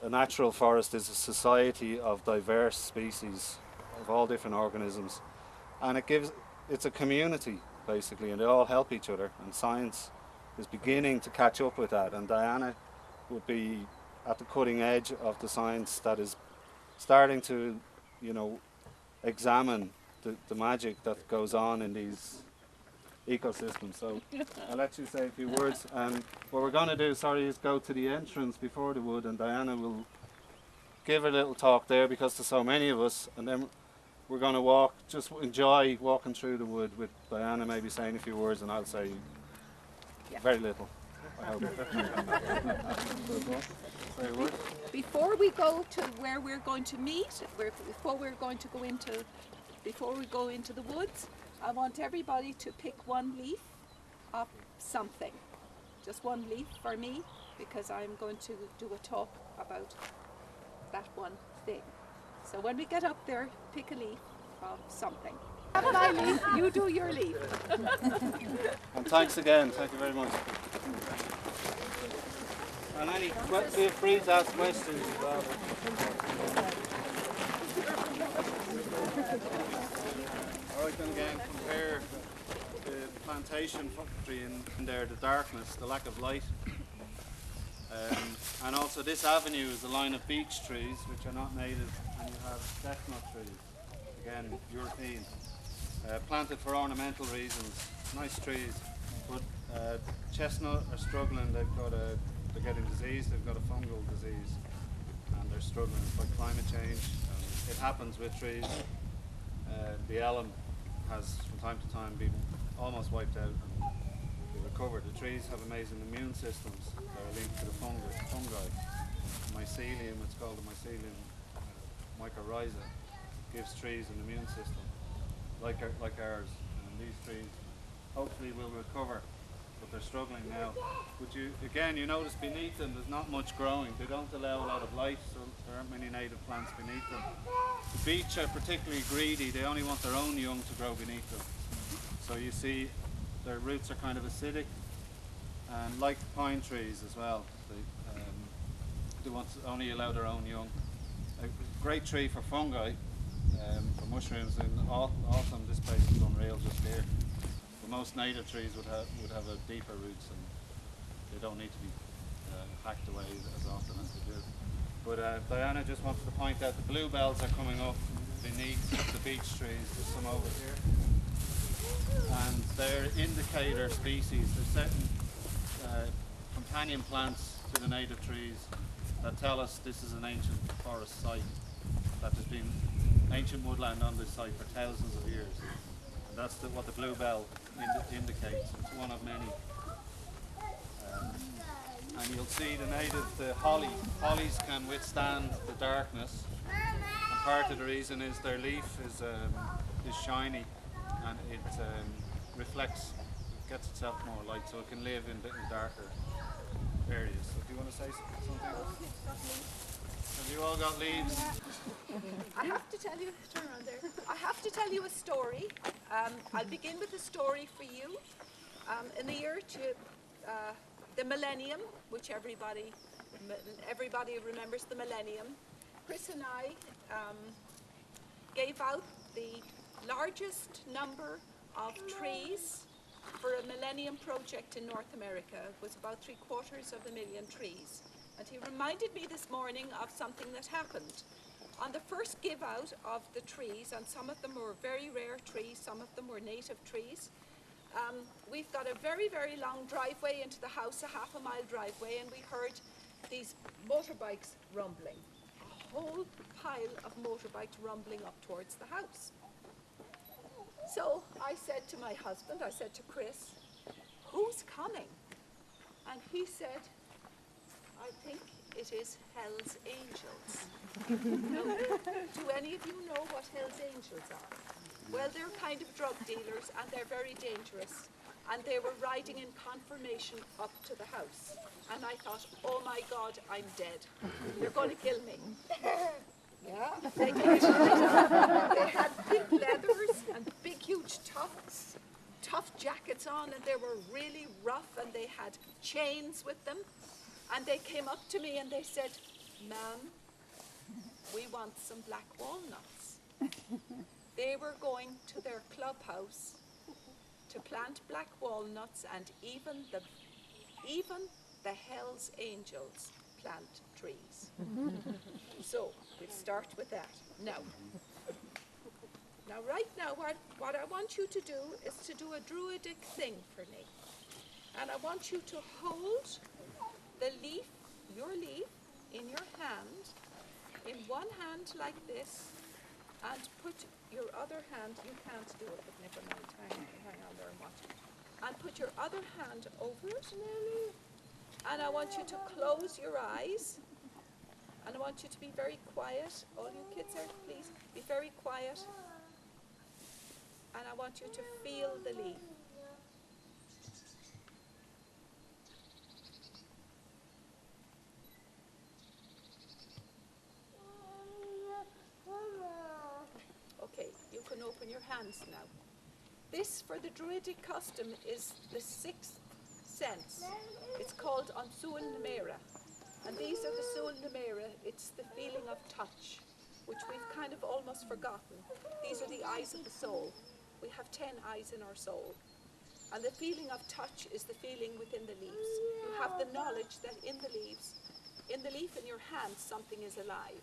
A natural forest is a society of diverse species of all different organisms, and it's a community basically, and they all help each other, and science is beginning to catch up with that, and Diana would be at the cutting edge of the science that is starting to, examine the magic that goes on in these ecosystems. So I'll let you say a few words, and what we're going to do, is go to the entrance before the wood, and Diana will give a little talk there because there's so many of us, and then we're going to just enjoy walking through the wood with Diana maybe saying a few words, and I'll say very little. I hope. Before we go to where we're going to meet, before we go into the woods, I want everybody to pick one leaf of something. Just one leaf for me, because I'm going to do a talk about that one thing. So when we get up there, pick a leaf of something. Have my leaf, you do your leaf. And thanks again, thank you very much. And feel free to ask questions as well. I can again compare the plantation factory in there, the darkness, the lack of light. And also this avenue is a line of beech trees which are not native, and you have chestnut trees, again European, planted for ornamental reasons, nice trees, but chestnut are struggling, they're getting disease, they've got a fungal disease, and they're struggling by climate change. It happens with trees. The elm has from time to time been almost wiped out and recovered. The trees have amazing immune systems that are linked to the fungi. Mycelium, it's called the mycelium mycorrhiza, gives trees an immune system like ours. And these trees hopefully will recover, but they're struggling now. But you notice beneath them there's not much growing. They don't allow a lot of light, so there aren't many native plants beneath them. The beech are particularly greedy. They only want their own young to grow beneath them. So you see their roots are kind of acidic, and like pine trees as well, they want to only allow their own young. A great tree for fungi, for mushrooms in autumn. This place is unreal just here. But most native trees would have a deeper roots, and they don't need to be hacked away as often as they do. But Diana just wanted to point out the bluebells are coming up beneath the beech trees. There's some over here, and they're indicator species. They're certain companion plants to the native trees that tell us this is an ancient forest site, that there's been ancient woodland on this site for thousands of years. And that's what the bluebell indicates. It's one of many. And you'll see the hollies can withstand the darkness. And part of the reason is their leaf is shiny, and it reflects, gets itself more light, so it can live in darker areas. So do you want to say something else? Have you all got leaves? I have to tell you, turn around there. I have to tell you a story. I'll begin with a story for you. In the year the millennium, which everybody remembers the millennium, Chris and I gave out the largest number of trees for a millennium project in North America. It was about 750,000 trees. And he reminded me this morning of something that happened. On the first give out of the trees, and some of them were very rare trees, some of them were native trees, we've got a very, very long driveway into the house, a half-a-mile driveway, and we heard these motorbikes rumbling. A whole pile of motorbikes rumbling up towards the house. So I said to my husband, I said to Chris, "Who's coming?" And he said, "I think it is Hell's Angels." Do any of you know what Hell's Angels are? Well, they're kind of drug dealers, and they're very dangerous. And they were riding in confirmation up to the house. And I thought, oh my God, I'm dead. They're going to kill me. Yeah, they did. They had big leathers and big, huge tough jackets on, and they were really rough, and they had chains with them. And they came up to me and they said, "Ma'am, we want some black walnuts." They were going to their clubhouse to plant black walnuts, and even the Hell's Angels plant trees. So we'll start with that. Now right now, what I want you to do is to do a druidic thing for me. And I want you to hold the leaf, your leaf, in your hand, in one hand like this, and put your other hand, you can't do it, but never mind, hang on there and watch it. And put your other hand over it, and I want you to close your eyes, and I want you to be very quiet. All you kids there, please, be very quiet. And I want you to feel the leaf. Okay, you can open your hands now. This, for the druidic custom, is the sixth sense. It's called an Súil na Méara. And these are the Súil na Méara. It's the feeling of touch, which we've kind of almost forgotten. These are the eyes of the soul. We have 10 eyes in our soul. And the feeling of touch is the feeling within the leaves. You have the knowledge that in the leaf in your hand, something is alive.